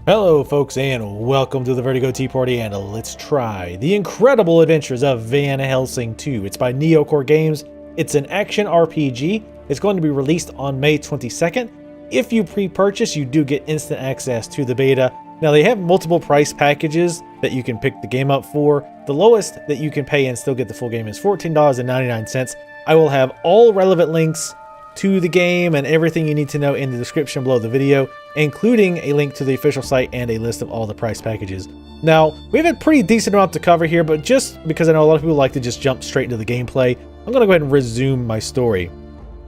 Hello folks and welcome to the Vertigo Tea Party, and let's try The Incredible Adventures of Van Helsing 2. It's by Neocore Games. It's an action RPG. It's going to be released on May 22nd. If you pre-purchase, you do get instant access to the beta. Now they have multiple price packages that you can pick the game up for. The lowest that you can pay and still get the full game is $14.99. I will have all relevant links to the game and everything you need to know in the description below the video, including a link to the official site and a list of all the price packages. Now, we have a pretty decent amount to cover here, but just because I know a lot of people like to just jump straight into the gameplay, I'm going to go ahead and resume my story.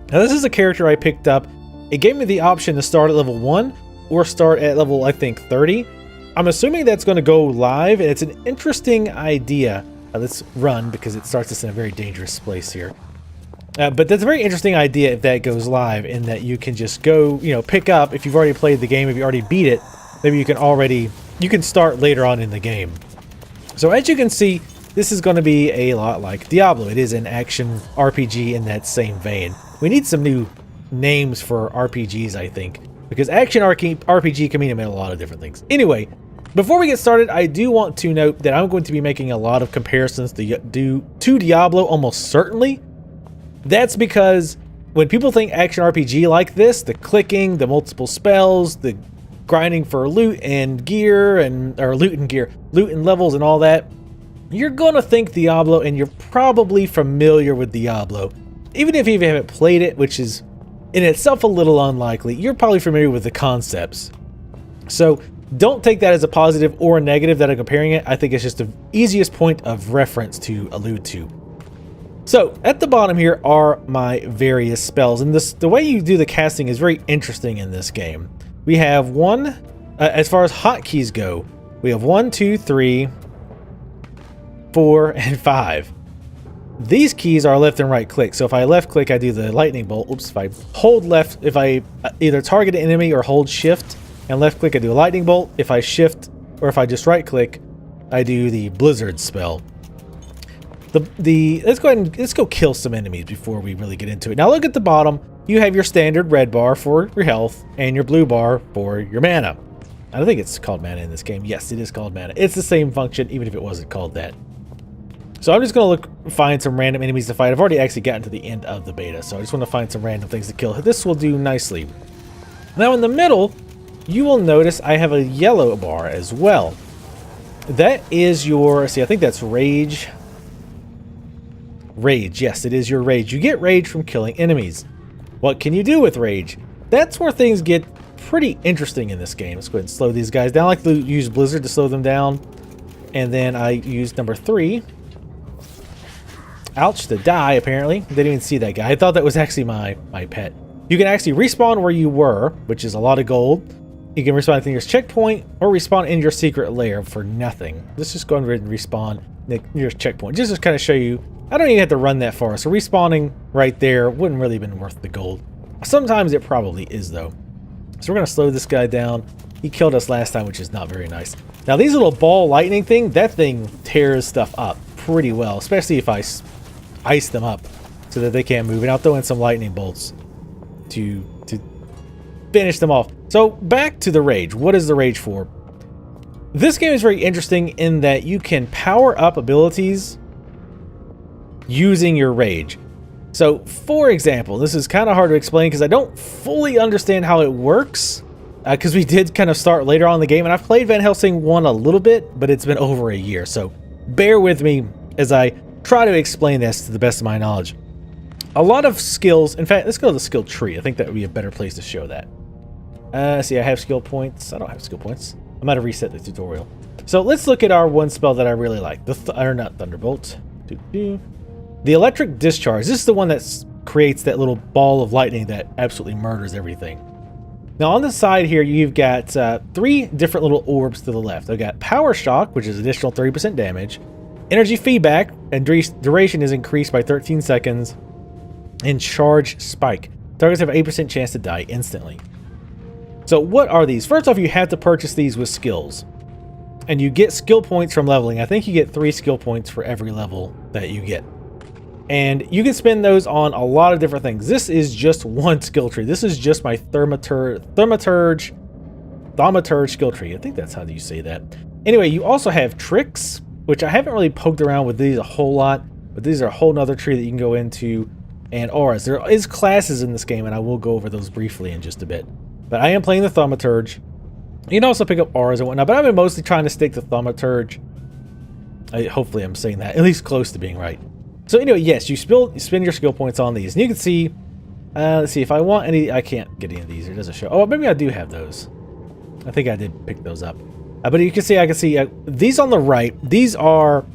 Now, this is a character I picked up. It gave me the option to start at level 1 or start at level, I think, 30. I'm assuming that's going to go live, and it's an interesting idea. Let's run because it starts us in a very dangerous place here. But that's a very interesting idea if that goes live, in that you can just go, pick up, if you've already played the game, if you already beat it, maybe you can start later on in the game. So as you can see, this is going to be a lot like Diablo. It is an action RPG in that same vein. We need some new names for RPGs, I think, because action RPG can mean a lot of different things. Anyway, before we get started, I do want to note that I'm going to be making a lot of comparisons to Diablo, almost certainly. That's because when people think action RPG like this, the clicking, the multiple spells, the grinding for loot and gear, loot and levels and all that, you're going to think Diablo, and you're probably familiar with Diablo. Even if you haven't played it, which is in itself a little unlikely, you're probably familiar with the concepts. So don't take that as a positive or a negative that I'm comparing it. I think it's just the easiest point of reference to allude to. So at the bottom here are my various spells, and the way you do the casting is very interesting in this game. We have as far as hotkeys go, we have 1, 2, 3, 4, and 5. These keys are left and right click. So if I left click, I do the lightning bolt. Oops, if I hold left, if I either target an enemy or hold shift and left click, I do a lightning bolt. If I shift, or if I just right click, I do the blizzard spell. Let's go kill some enemies before we really get into it. Now look at the bottom. You have your standard red bar for your health and your blue bar for your mana. I don't think it's called mana in this game. Yes, it is called mana. It's the same function, even if it wasn't called that. So I'm just going to find some random enemies to fight. I've already actually gotten to the end of the beta, so I just want to find some random things to kill. This will do nicely. Now in the middle, you will notice I have a yellow bar as well. That is your, I think that's rage. Rage, yes, it is your rage. You get rage from killing enemies. What can you do with rage? That's where things get pretty interesting in this game. Let's go ahead and slow these guys down. I like to use Blizzard to slow them down. And then I use number 3. Ouch, to die, apparently. Didn't even see that guy. I thought that was actually my pet. You can actually respawn where you were, which is a lot of gold. You can respawn at the nearest checkpoint, or respawn in your secret lair for nothing. Let's just go ahead and respawn nearest checkpoint, just to kind of show you. I don't even have to run that far, so respawning right there wouldn't really have been worth the gold. Sometimes it probably is, though. So we're going to slow this guy down. He killed us last time, which is not very nice. Now, these little ball lightning thing, that thing tears stuff up pretty well, especially if I ice them up so that they can't move. And I'll throw in some lightning bolts to finish them off. So back to the rage. What is the rage for? This game is very interesting in that you can power up abilities using your rage. So for example, this is kind of hard to explain because I don't fully understand how it works, because we did kind of start later on in the game, and I've played Van Helsing 1 a little bit, but it's been over a year, so bear with me as I try to explain this to the best of my knowledge. A lot of skills, in fact, let's go to the skill tree. I think that would be a better place to show that. See, I have skill points. I don't have skill points. I'm going to reset the tutorial. So let's look at our one spell that I really like. Not Thunderbolt. The electric discharge. This is the one that creates that little ball of lightning that absolutely murders everything. Now on the side here, you've got 3 different little orbs to the left. I've got power shock, which is additional 30% damage. Energy feedback, and duration is increased by 13 seconds. And charge spike. Targets have an 8% chance to die instantly. So what are these? First off, you have to purchase these with skills. And you get skill points from leveling. I think you get 3 skill points for every level that you get. And you can spend those on a lot of different things. This is just one skill tree. This is just my Thaumaturge thaumaturge skill tree. I think that's how you say that. Anyway, you also have tricks, which I haven't really poked around with these a whole lot, but these are a whole nother tree that you can go into, and auras. There is classes in this game, and I will go over those briefly in just a bit. But I am playing the thaumaturge. You can also pick up auras and whatnot, but I've been mostly trying to stick to thaumaturge. Hopefully I'm saying that, at least close to being right. So anyway, yes, you spend your skill points on these. And you can see, let's see, if I want any, I can't get any of these. It doesn't show. Oh, maybe I do have those. I think I did pick those up. But you can see, I can see these on the right. These are,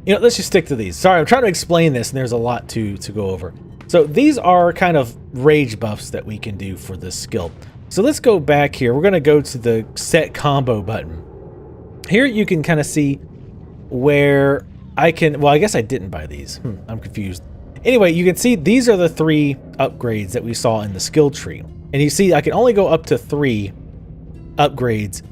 you know, let's just stick to these. Sorry, I'm trying to explain this, and there's a lot to go over. So these are kind of rage buffs that we can do for this skill. So let's go back here. We're going to go to the set combo button. Here you can kind of see where I can, well, I guess I didn't buy these. I'm confused. Anyway, you can see these are the 3 upgrades that we saw in the skill tree. And you see I can only go up to 3 upgrades,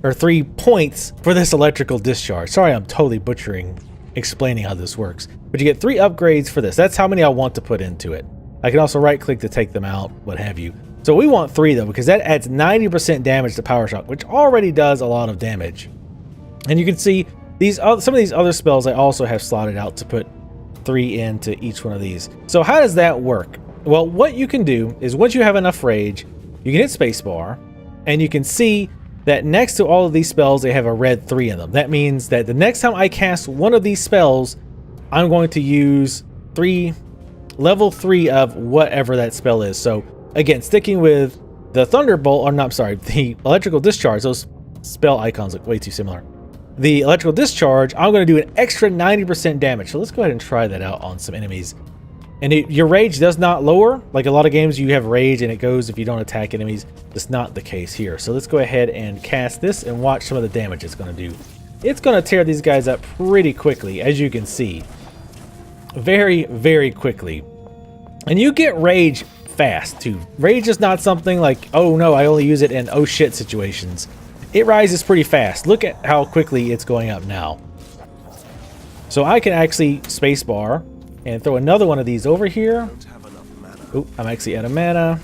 or 3 points for this electrical discharge. Sorry, I'm totally butchering explaining how this works. But you get 3 upgrades for this. That's how many I want to put into it. I can also right click to take them out, what have you. So we want 3 though, because that adds 90% damage to Power Shock, which already does a lot of damage. And you can see some of these other spells I also have slotted out to put 3 into each one of these. So how does that work? Well, what you can do is once you have enough rage, you can hit spacebar, and you can see that next to all of these spells, they have a red 3 in them. That means that the next time I cast one of these spells, I'm going to use level 3 of whatever that spell is. So again, sticking with the Thunderbolt, or not, sorry, the Electrical Discharge, those spell icons look way too similar. The Electrical Discharge, I'm going to do an extra 90% damage. So let's go ahead and try that out on some enemies. And your rage does not lower. Like a lot of games, you have rage and it goes if you don't attack enemies. That's not the case here. So let's go ahead and cast this and watch some of the damage it's going to do. It's going to tear these guys up pretty quickly, as you can see. Very, very quickly. And you get rage fast, too. Rage is not something like, oh no, I only use it in oh shit situations. It rises pretty fast. Look at how quickly it's going up now. So I can actually spacebar and throw another one of these over here. Oop, I'm actually out of mana.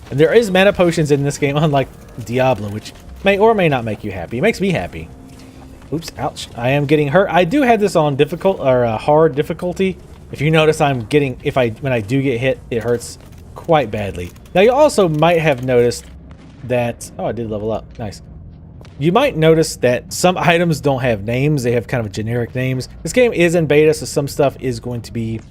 And there is mana potions in this game, unlike Diablo, which may or may not make you happy. It makes me happy. Oops, ouch. I am getting hurt. I do have this on difficult or hard difficulty. If you notice, I'm getting, when I do get hit, it hurts quite badly. Now you also might have noticed that, oh, I did level up. Nice. You might notice that some items don't have names. They have kind of generic names. This game is in beta, so some stuff is going to be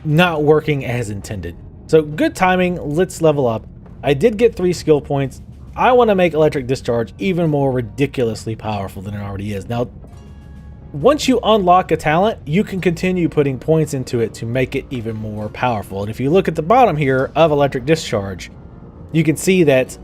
not working as intended. So good timing. Let's level up. I did get 3 skill points. I want to make Electric Discharge even more ridiculously powerful than it already is. Now, once you unlock a talent, you can continue putting points into it to make it even more powerful. And if you look at the bottom here of Electric Discharge, you can see that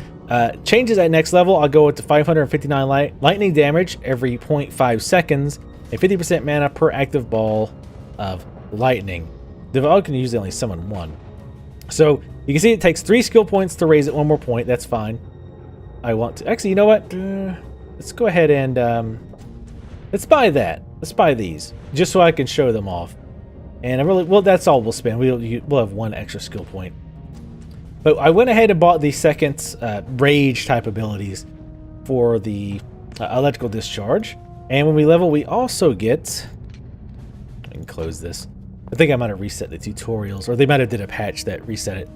changes at next level. I'll go to 559 lightning damage every 0.5 seconds and 50% mana per active ball of lightning. Deval can usually only summon 1. So you can see it takes 3 skill points to raise it 1 more point. That's fine. I want to actually, you know what? Let's go ahead and let's buy that. Let's buy these just so I can show them off. And I really, well, that's all we'll spend. We'll have 1 extra skill point. But I went ahead and bought the second rage type abilities for the Electrical Discharge. And when we level, we also get, I can close this. I think I might have reset the tutorials, or they might have did a patch that reset it.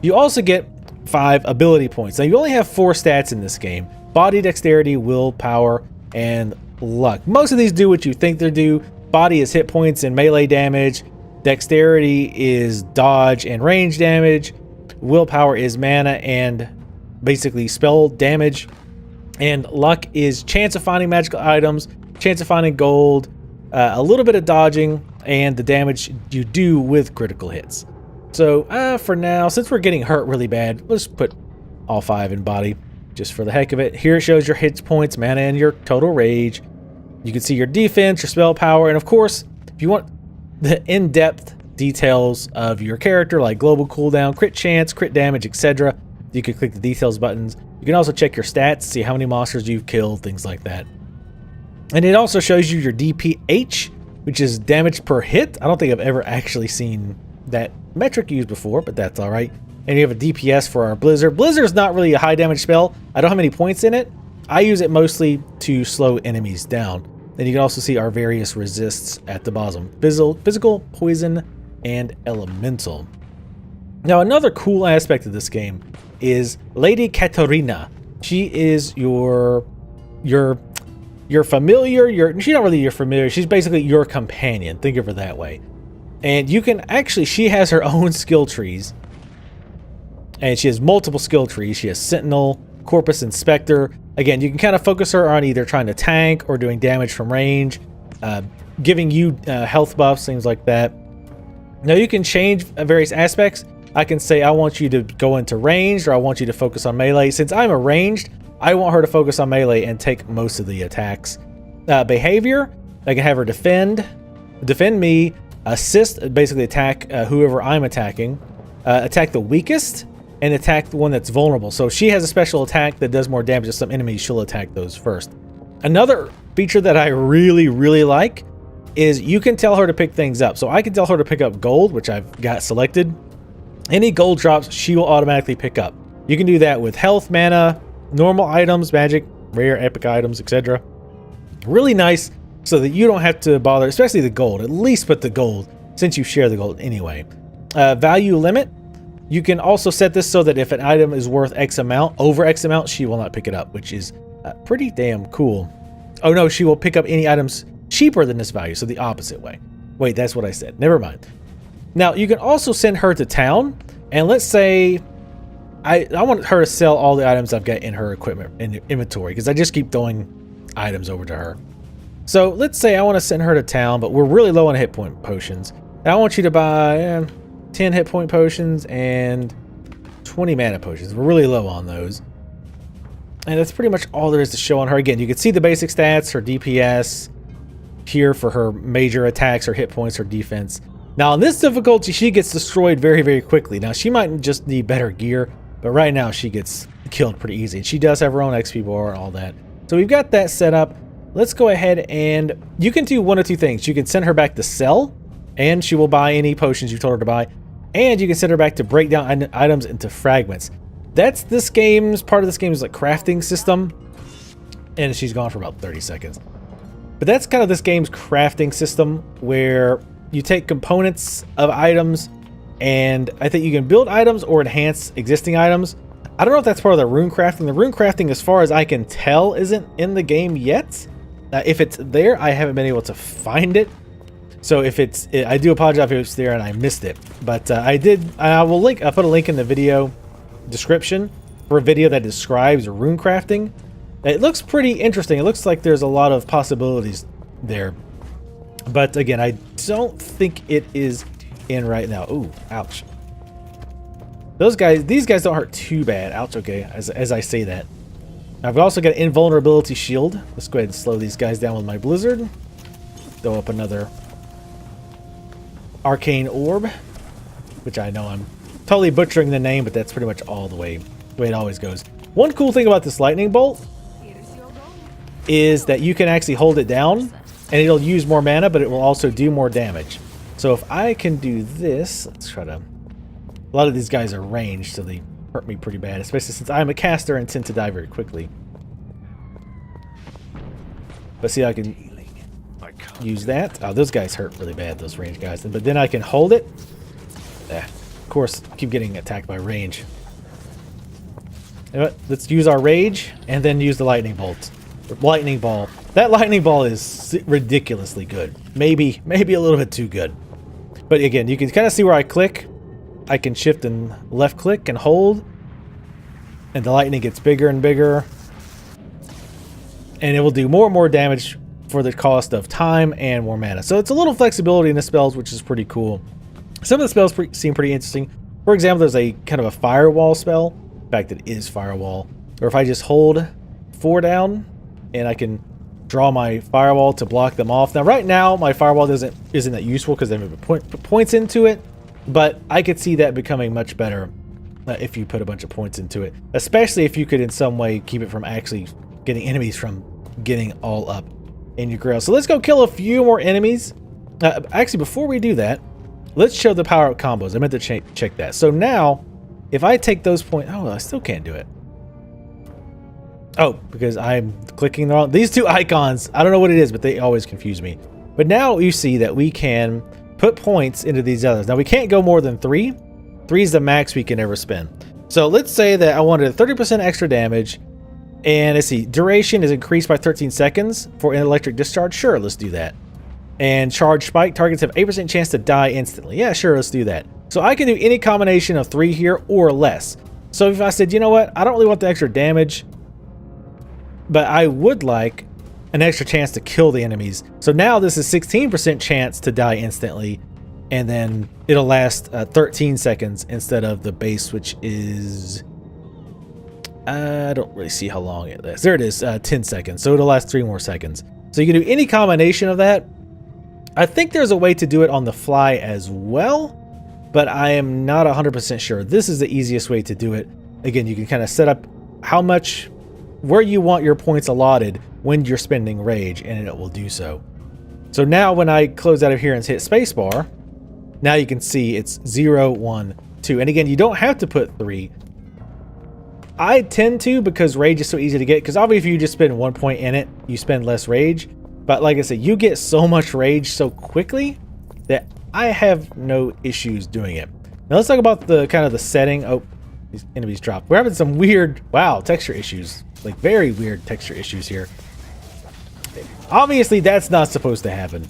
You also get 5 ability points. Now you only have 4 stats in this game: body, dexterity, willpower, and luck. Most of these do what you think they do. Body is hit points and melee damage. Dexterity is dodge and range damage. Willpower is mana and basically spell damage. And luck is chance of finding magical items, chance of finding gold, a little bit of dodging, and the damage you do with critical hits. So for now, since we're getting hurt really bad, let's put all 5 in body just for the heck of it. Here it shows your hit points, mana, and your total rage. You can see your defense, your spell power, and of course, if you want the in-depth details of your character, like global cooldown, crit chance, crit damage, etc., you can click the details buttons. You can also check your stats, see how many monsters you've killed, things like that. And it also shows you your DPH, which is damage per hit. I don't think I've ever actually seen that metric used before, but that's all right. And you have a DPS for our Blizzard. Blizzard is not really a high damage spell. I don't have any points in it. I use it mostly to slow enemies down. Then you can also see our various resists at the bottom. Physical, poison, and elemental. Now another cool aspect of this game is Lady Katarina. She is your familiar, she's not really your familiar, she's basically your companion. Think of her that way. And you can actually, she has her own skill trees. And she has multiple skill trees. She has Sentinel, Corpus Inspector. Again, you can kind of focus her on either trying to tank or doing damage from range, giving you health buffs, things like that. Now you can change various aspects. I can say I want you to go into ranged, or I want you to focus on melee. Since I'm a ranged, I want her to focus on melee and take most of the attacks. Behavior, I can have her defend me, assist, basically attack whoever I'm attacking, attack the weakest, and attack the one that's vulnerable. So she has a special attack that does more damage to some enemies. She'll attack those first. Another feature that I really, really like is you can tell her to pick things up. So I can tell her to pick up gold, which I've got selected. Any gold drops, she will automatically pick up. You can do that with health, mana, normal items, magic, rare, epic items, etc. Really nice so that you don't have to bother, especially the gold. At least put the gold, since you share the gold anyway. Value limit. You can also set this so that if an item is worth X amount, over X amount, she will not pick it up, which is pretty damn cool. Oh no, she will pick up any items cheaper than this value, so the opposite way. Wait, that's what I said. Never mind. Now, you can also send her to town, and let's say I want her to sell all the items I've got in her equipment in inventory, because I just keep throwing items over to her. So let's say I want to send her to town, but we're really low on hit point potions. Now, I want you to buy 10 hit point potions and 20 mana potions. We're really low on those. And that's pretty much all there is to show on her. Again, you can see the basic stats, her DPS, here for her major attacks, her hit points, her defense. Now, in this difficulty, she gets destroyed very, very quickly. Now, she might just need better gear, but right now she gets killed pretty easy. And she does have her own XP bar and all that. So we've got that set up. Let's go ahead and you can do one of two things. You can send her back to sell, and she will buy any potions you told her to buy. And you can send her back to break down items into fragments. That's this game's, part of this game's like crafting system. And she's gone for about 30 seconds. But that's kind of this game's crafting system, where you take components of items, and I think you can build items or enhance existing items. I don't know if that's part of the rune crafting. The rune crafting, as far as I can tell, isn't in the game yet. If it's there, I haven't been able to find it. So if it's, I do apologize if it's there and I missed it. But I put a link in the video description for a video that describes rune crafting. It looks pretty interesting. It looks like there's a lot of possibilities there. But again, I don't think it is in right now. Ooh, ouch. These guys don't hurt too bad. Ouch, okay, as I say that. I've also got an invulnerability shield. Let's go ahead and slow these guys down with my blizzard. Throw up another arcane orb, which I know I'm totally butchering the name, but that's pretty much all the way it always goes. One cool thing about this lightning bolt is that you can actually hold it down and it'll use more mana, but it will also do more damage. So if I can do this, let's try to... A lot of these guys are ranged, so they hurt me pretty bad, especially since I'm a caster and tend to die very quickly. But see, I can use that. Oh, those guys hurt really bad, those range guys. But then I can hold it. Of course, keep getting attacked by range. You know what? Let's use our rage and then use the lightning bolt. Lightning ball. That lightning ball is ridiculously good. Maybe a little bit too good. But again, you can kind of see where I click. I can shift and left click and hold. And the lightning gets bigger and bigger. And it will do more and more damage for the cost of time and more mana. So it's a little flexibility in the spells, which is pretty cool. Some of the spells seem pretty interesting. For example, there's a kind of a firewall spell. In fact, it is firewall. Or if I just hold 4 down, and I can draw my firewall to block them off. Now, right now, my firewall isn't that useful because they have put points into it. But I could see that becoming much better if you put a bunch of points into it. Especially if you could in some way keep it from actually getting enemies from getting all up in your grill. So let's go kill a few more enemies. Actually, before we do that, let's show the power-up combos. I meant to check that. So now, if I take those points, oh, I still can't do it. Oh, because I'm clicking the wrong, these two icons, I don't know what it is, but they always confuse me. But now you see that we can put points into these others. Now we can't go more than 3. 3 is the max we can ever spend. So let's say that I wanted 30% extra damage, and let's see, duration is increased by 13 seconds for an electric discharge. Sure, let's do that. And charge spike, targets have 8% chance to die instantly. Yeah, sure, let's do that. So I can do any combination of 3 here or less. So if I said, you know what, I don't really want the extra damage, but I would like an extra chance to kill the enemies. So now this is 16% chance to die instantly, and then it'll last 13 seconds instead of the base, which is... I don't really see how long it lasts. There it is, 10 seconds. So it'll last 3 more seconds. So you can do any combination of that. I think there's a way to do it on the fly as well, but I am not 100% sure. This is the easiest way to do it. Again, you can kind of set up how much, where you want your points allotted when you're spending rage, and it will do so. So now when I close out of here and hit spacebar, now you can see it's 0, 1, 2. And again, you don't have to put 3. I tend to, because rage is so easy to get, because obviously if you just spend 1 point in it, you spend less rage. But like I said, you get so much rage so quickly that I have no issues doing it. Now let's talk about the kind of the setting. Oh, these enemies dropped. We're having some weird, wow, texture issues. Like very weird texture issues here. Obviously that's not supposed to happen.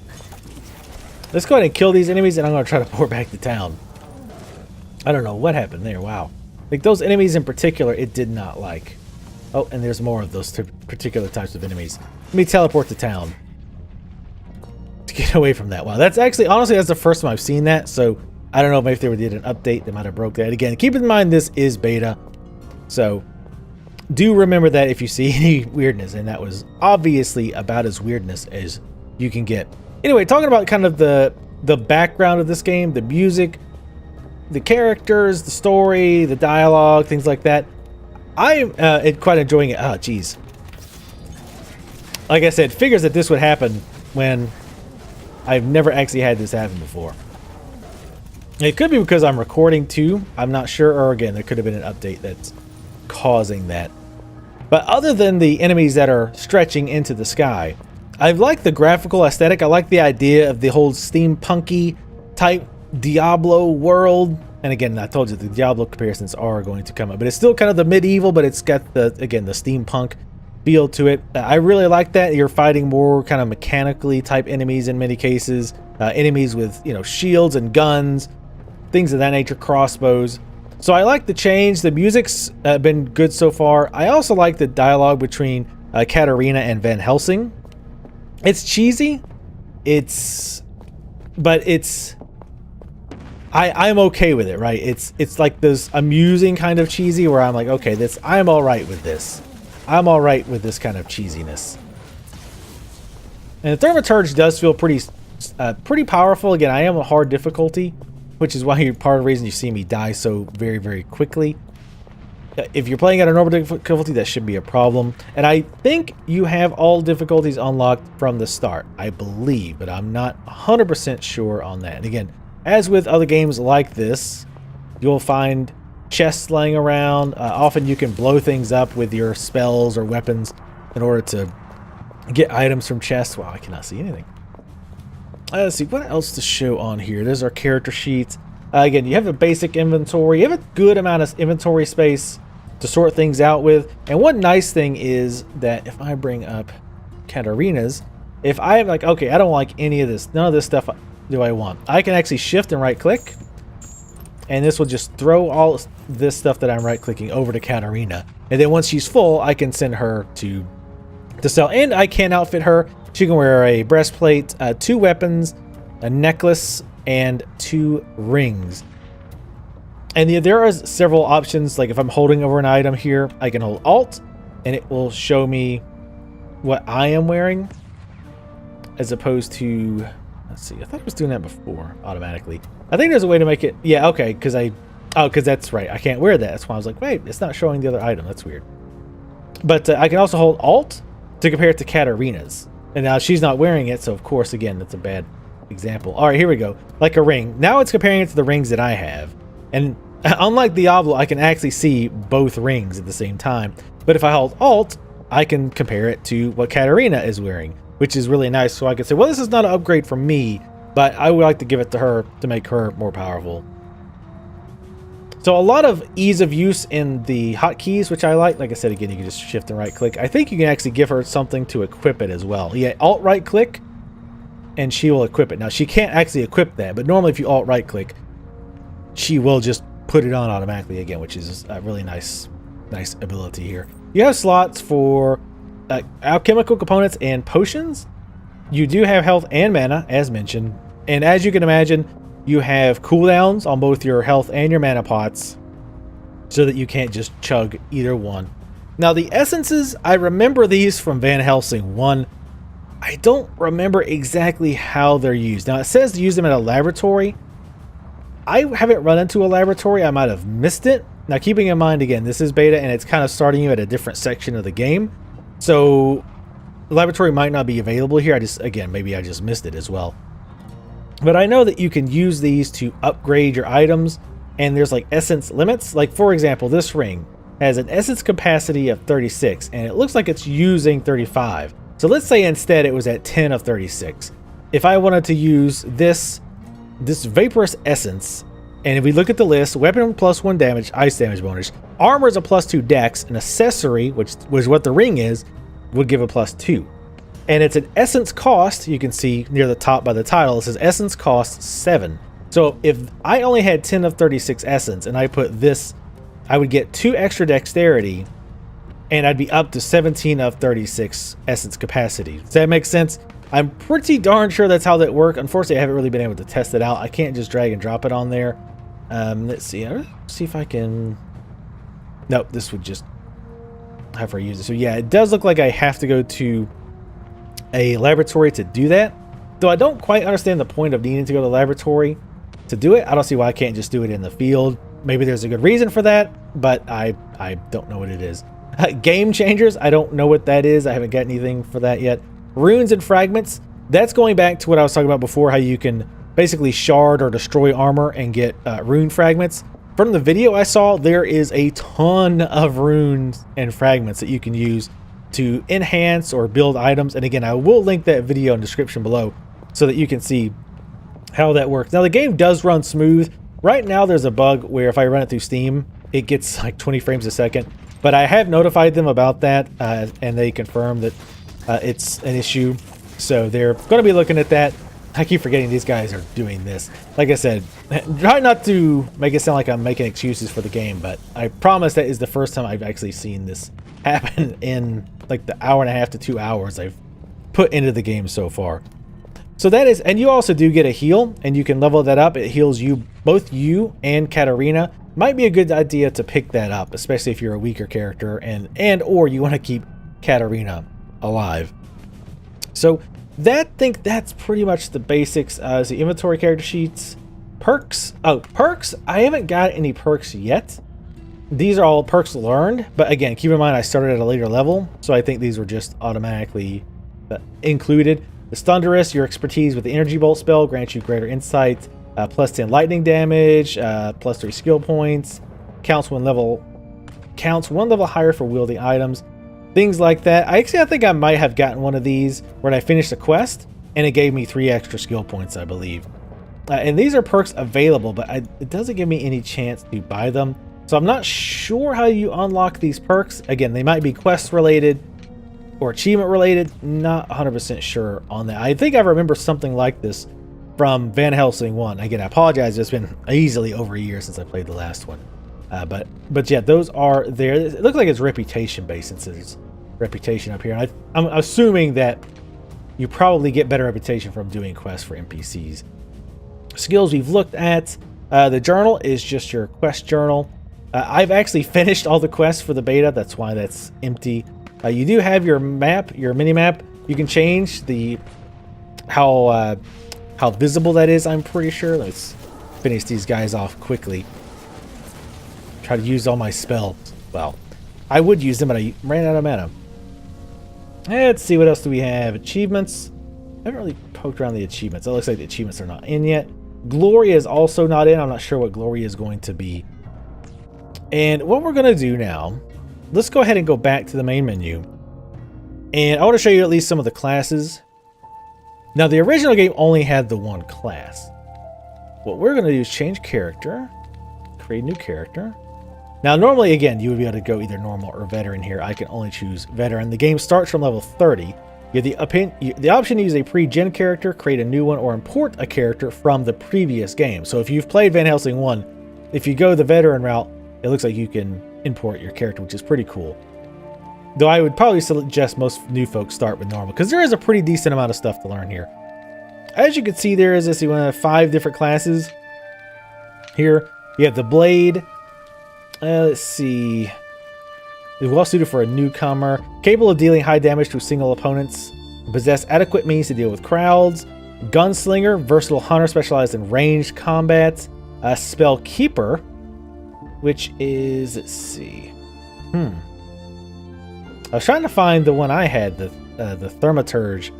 Let's go ahead and kill these enemies, and I'm going to try to pour back to town. I don't know what happened there. Wow. Like those enemies in particular, it did not like. Oh, and there's more of those particular types of enemies. Let me teleport to town to get away from that. Wow, that's actually, honestly, that's the first time I've seen that. So I don't know if they did an update, they might have broke that. Again, keep in mind this is beta. So do remember that if you see any weirdness, and that was obviously about as weirdness as you can get. Anyway, talking about kind of the background of this game, the music, the characters, the story, the dialogue, things like that. I'm quite enjoying it. Oh, geez. Like I said, figures that this would happen when I've never actually had this happen before. It could be because I'm recording too. I'm not sure. Or again, there could have been an update that's causing that. But other than the enemies that are stretching into the sky, I like the graphical aesthetic. I like the idea of the whole steampunky type Diablo world. And again, I told you the Diablo comparisons are going to come up, but it's still kind of the medieval, but it's got the, again, the steampunk feel to it. I really like that. You're fighting more kind of mechanically type enemies in many cases, enemies with, you know, shields and guns, things of that nature, crossbows. So I like the change. The music's been good so far. I also like the dialogue between Katarina and Van Helsing. It's cheesy. I'm okay with it, right? It's like this amusing kind of cheesy where I'm like, okay, I'm all right with this. I'm all right with this kind of cheesiness. And the Thermaturge does feel pretty powerful. Again, I am a hard difficulty, which is why part of the reason you see me die so very, very quickly. If you're playing at a normal difficulty, that should be a problem. And I think you have all difficulties unlocked from the start, I believe, but I'm not 100% sure on that. And again, as with other games like this, you'll find chests laying around. Often you can blow things up with your spells or weapons in order to get items from chests. Wow, I cannot see anything. Let's see, what else to show on here? There's our character sheet. Again, you have a basic inventory. You have a good amount of inventory space to sort things out with. And one nice thing is that if I bring up Katarina's, if I'm like, okay, I don't like any of this, none of this stuff do I want, I can actually shift and right click, and this will just throw all this stuff that I'm right clicking over to Katarina. And then once she's full, I can send her to sell. And I can outfit her. She can wear a breastplate, 2 weapons, a necklace, and 2 rings. And there are several options. Like if I'm holding over an item here, I can hold Alt, and it will show me what I am wearing, as opposed to, let's see, I thought it was doing that before automatically. I think there's a way to make it, yeah, okay, because that's right, I can't wear that. That's why I was like, wait, it's not showing the other item. That's weird. But I can also hold Alt to compare it to Katarina's. And now she's not wearing it, so of course, again, that's a bad example. All right, here we go. Like a ring. Now it's comparing it to the rings that I have. And Unlike Diablo, I can actually see both rings at the same time. But if I hold Alt, I can compare it to what Katarina is wearing, which is really nice. So I can say, well, this is not an upgrade for me, but I would like to give it to her to make her more powerful. So a lot of ease of use in the hotkeys, which I like. Like I said, again, you can just shift and right click. I think you can actually give her something to equip it as well. Yeah, alt right click and she will equip it. Now she can't actually equip that, but normally if you alt right click, she will just put it on automatically again, which is a really nice ability here. You have slots for alchemical components and potions. You do have health and mana, as mentioned. And as you can imagine, you have cooldowns on both your health and your mana pots so that you can't just chug either one. Now the essences, I remember these from Van Helsing 1. I don't remember exactly how they're used. Now it says to use them in a laboratory. I haven't run into a laboratory. I might have missed it. Now keeping in mind, again, this is beta and it's kind of starting you at a different section of the game. So the laboratory might not be available here. Maybe I just missed it as well. But I know that you can use these to upgrade your items, and there's like essence limits. Like for example, this ring has an essence capacity of 36, and it looks like it's using 35. So let's say instead it was at 10 of 36. If I wanted to use this vaporous essence, and if we look at the list, weapon +1 damage, ice damage bonus, armor is a +2 dex, an accessory, which was what the ring is, would give a +2. And it's an essence cost, you can see near the top by the title, it says essence cost 7. So if I only had 10 of 36 essence and I put this, I would get 2 extra dexterity and I'd be up to 17 of 36 essence capacity. Does that make sense? I'm pretty darn sure that's how that works. Unfortunately, I haven't really been able to test it out. I can't just drag and drop it on there. Let's see. Let's see if I can... Nope, this would just have her use it. So yeah, it does look like I have to go to a laboratory to do that. Though I don't quite understand the point of needing to go to the laboratory to do it. I don't see why I can't just do it in the field. Maybe there's a good reason for that, but I don't know what it is. Game changers, I don't know what that is. I haven't got anything for that yet. Runes and fragments, that's going back to what I was talking about before, how you can basically shard or destroy armor and get rune fragments. From the video I saw, there is a ton of runes and fragments that you can use to enhance or build items. And again, I will link that video in the description below so that you can see how that works. Now the game does run smooth. Right now there's a bug where if I run it through Steam, it gets like 20 frames a second. But I have notified them about that and they confirm that it's an issue. So they're going to be looking at that. I keep forgetting these guys are doing this. Like I said, try not to make it sound like I'm making excuses for the game, but I promise that is the first time I've actually seen this happen in like the hour and a half to 2 hours I've put into the game so far. So that is, and you also do get a heal, and you can level that up. It heals you, both you and Katarina. Might be a good idea to pick that up, especially if you're a weaker character and or you want to keep Katarina alive. So think that's pretty much the basics. The inventory character sheets, perks. Oh, perks. I haven't got any perks yet. These are all perks learned, but again, keep in mind I started at a later level, so I think these were just automatically included. The Thunderous, your expertise with the energy bolt spell grants you greater insight, +10 lightning damage, +3 skill points, counts one level higher for wielding items. Things like that. I think I might have gotten one of these when I finished a quest, and it gave me 3 extra skill points, I believe. And these are perks available, but it doesn't give me any chance to buy them. So I'm not sure how you unlock these perks. Again, they might be quest related or achievement related. Not 100% sure on that. I think I remember something like this from Van Helsing 1. Again, I apologize. It's been easily over a year since I played the last one. But yeah, those are there. It looks like it's reputation based since it's reputation up here. And I'm assuming that you probably get better reputation from doing quests for NPCs. Skills we've looked at. The journal is just your quest journal. I've actually finished all the quests for the beta. That's why that's empty. You do have your map, your mini map. You can change how visible that is. I'm pretty sure. Let's finish these guys off quickly. Try to use all my spells. Well, I would use them, but I ran out of mana. Let's see, what else do we have? Achievements. I haven't really poked around the achievements. It looks like the achievements are not in yet. Glory is also not in. I'm not sure what Glory is going to be And what we're going to do now, let's go ahead and go back to the main menu. And I want to show you at least some of the classes. Now, the original game only had the one class. What we're going to do is change character, create a new character. Now, normally, again, you would be able to go either normal or veteran here. I can only choose veteran. The game starts from level 30. You have the option to use a pre-gen character, create a new one, or import a character from the previous game. So if you've played Van Helsing 1, if you go the veteran route, it looks like you can import your character, which is pretty cool. Though I would probably suggest most new folks start with normal, because there is a pretty decent amount of stuff to learn here. As you can see, there is this, you have 5 different classes. Here, you have the Blade. Let's see. Is well suited for a newcomer. Capable of dealing high damage to single opponents. Possess adequate means to deal with crowds. Gunslinger, versatile hunter specialized in ranged combat. Spell Keeper, which is, let's see. I was trying to find the one I had, the Thaumaturge.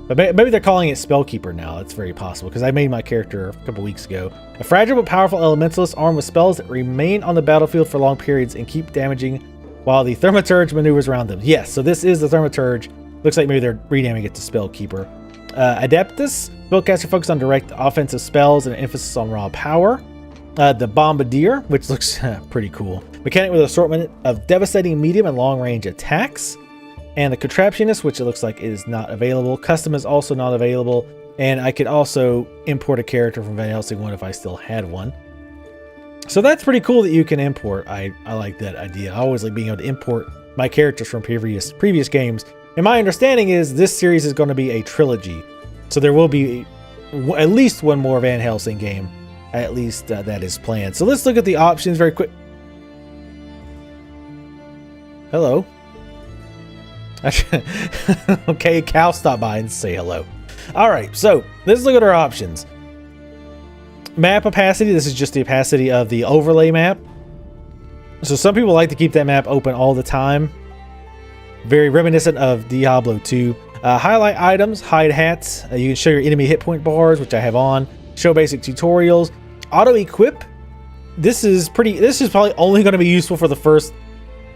But maybe they're calling it Spellkeeper now. That's very possible, because I made my character a couple weeks ago. A fragile but powerful elementalist armed with spells that remain on the battlefield for long periods and keep damaging while the Thaumaturge maneuvers around them. Yes, so this is the Thaumaturge. Looks like maybe they're renaming it to Spellkeeper. Adeptus, spellcaster focused on direct offensive spells and an emphasis on raw power. The Bombardier, which looks pretty cool. Mechanic with an assortment of devastating medium and long range attacks. And the Contraptionist, which it looks like is not available. Custom is also not available. And I could also import a character from Van Helsing 1 if I still had one. So that's pretty cool that you can import. I like that idea. I always like being able to import my characters from previous games. And my understanding is this series is going to be a trilogy. So there will be at least one more Van Helsing game. At least that is planned. So let's look at the options very quick. Hello. Okay, Cal, stop by and say hello. All right, so let's look at our options. Map opacity. This is just the opacity of the overlay map. So some people like to keep that map open all the time. Very reminiscent of Diablo 2. Highlight items, hide hats. You can show your enemy hit point bars, which I have on. Show basic tutorials. Auto equip. This is probably only going to be useful for the first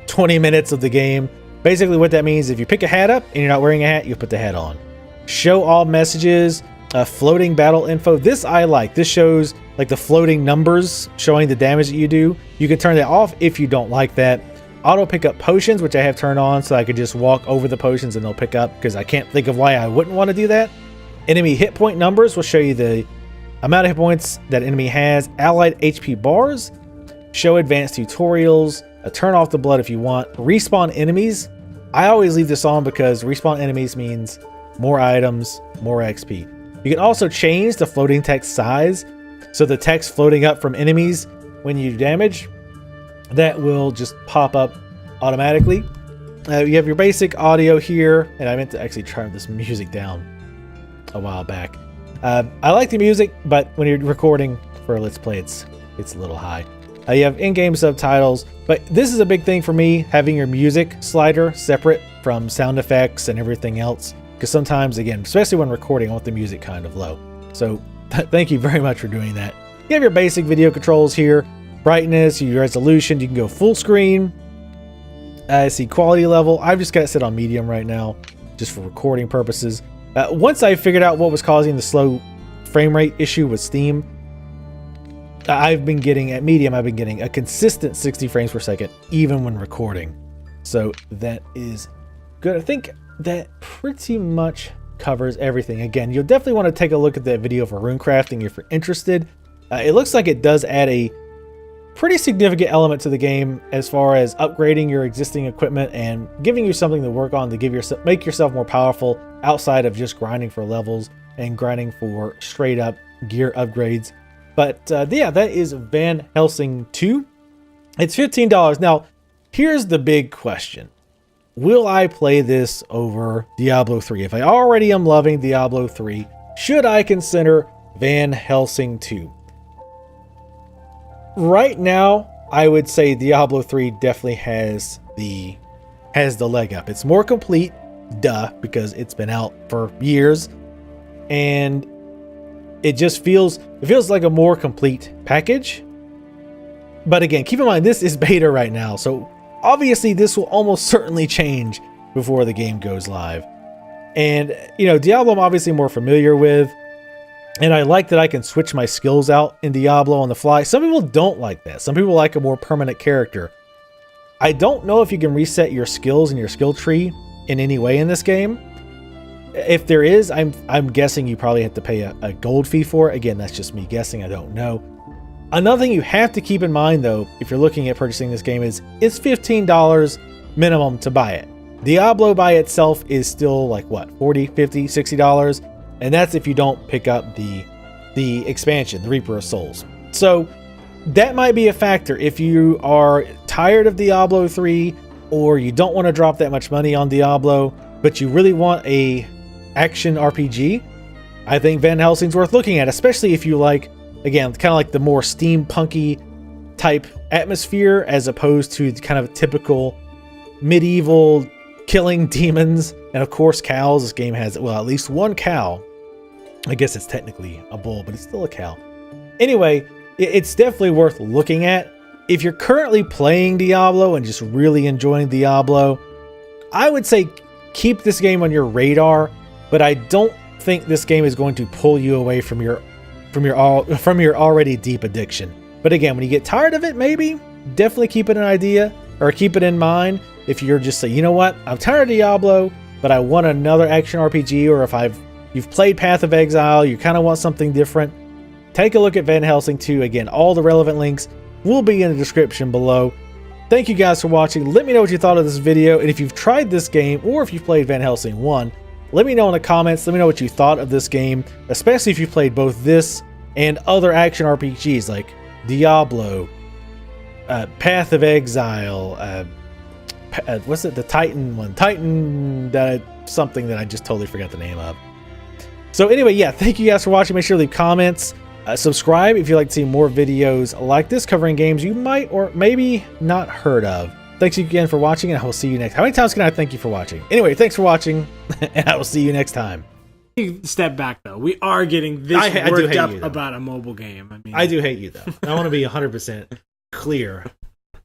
20 minutes of the game. Basically what that means, if you pick a hat up and you're not wearing a hat, you put the hat on. Show all messages, floating battle info. This I like. This shows like the floating numbers showing the damage that you do. You can turn that off if you don't like that. Auto pick up potions, which I have turned on so I could just walk over the potions and they'll pick up, because I can't think of why I wouldn't want to do that. Enemy hit point numbers will show you the amount of hit points that enemy has. Allied HP bars. Show advanced tutorials. Turn off the blood if you want. Respawn enemies. I always leave this on because respawn enemies means more items, more XP. You can also change the floating text size. So the text floating up from enemies when you do damage, that will just pop up automatically. You have your basic audio here, and I meant to actually turn this music down a while back. I like the music, but when you're recording for a Let's Play, it's a little high. You have in-game subtitles, but this is a big thing for me, having your music slider separate from sound effects and everything else, because sometimes, again, especially when recording, I want the music kind of low. So thank you very much for doing that. You have your basic video controls here. Brightness, your resolution, you can go full screen. I see quality level. I've just got it set on medium right now, just for recording purposes. Once I figured out what was causing the slow frame rate issue with Steam, I've been getting, at medium, I've been getting a consistent 60 frames per second, even when recording. So that is good. I think that pretty much covers everything. Again, you'll definitely want to take a look at that video for rune crafting if you're interested. It looks like it does add a pretty significant element to the game as far as upgrading your existing equipment and giving you something to work on to make yourself more powerful outside of just grinding for levels and grinding for straight up gear upgrades. But yeah, that is Van Helsing 2. It's $15. Now, here's the big question. Will I play this over Diablo 3? If I already am loving Diablo 3, should I consider Van Helsing 2? Right now, I would say Diablo 3 definitely has the leg up. It's more complete, duh, because it's been out for years, and it just feels like a more complete package. But again, keep in mind, this is beta right now, so obviously this will almost certainly change before the game goes live. And, you know, Diablo I'm obviously more familiar with, and I like that I can switch my skills out in Diablo on the fly. Some people don't like that. Some people like a more permanent character. I don't know if you can reset your skills and your skill tree in any way in this game. If there is, I'm guessing you probably have to pay a gold fee for it. Again, that's just me guessing. I don't know. Another thing you have to keep in mind, though, if you're looking at purchasing this game is it's $15 minimum to buy it. Diablo by itself is still like, what, $40, $50, $60? And that's if you don't pick up the expansion, the Reaper of Souls. So that might be a factor if you are tired of Diablo 3 or you don't want to drop that much money on Diablo, but you really want a action RPG. I think Van Helsing's worth looking at, especially if you like, again, kind of like the more steampunky type atmosphere as opposed to kind of typical medieval killing demons and of course cows. This game has, well, at least one cow. I guess it's technically a bull, but it's still a cow. Anyway, it's definitely worth looking at. If you're currently playing Diablo and just really enjoying Diablo, I would say keep this game on your radar, but I don't think this game is going to pull you away from your already deep addiction. But again, when you get tired of it, maybe definitely keep it an idea or keep it in mind. If you're just saying, you know what, I'm tired of Diablo, but I want another action RPG, or if you've played Path of Exile, you kind of want something different, take a look at Van Helsing 2. Again, all the relevant links will be in the description below. Thank you guys for watching. Let me know what you thought of this video, and if you've tried this game or if you've played Van Helsing 1, let me know in the comments. Let me know what you thought of this game, especially if you've played both this and other action RPGs like Diablo, Path of Exile, what's it, the Titan one? Something that I just totally forgot the name of. So anyway, yeah, thank you guys for watching. Make sure to leave comments. Subscribe if you'd like to see more videos like this covering games you might or maybe not heard of. Thanks again for watching, and I will see you next. How many times can I thank you for watching? Anyway, thanks for watching, and I will see you next time. Step back, though. We are getting this worked up about a mobile game. I mean, I do hate you, though. I want to be 100% clear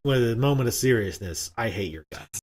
with a moment of seriousness. I hate your guts.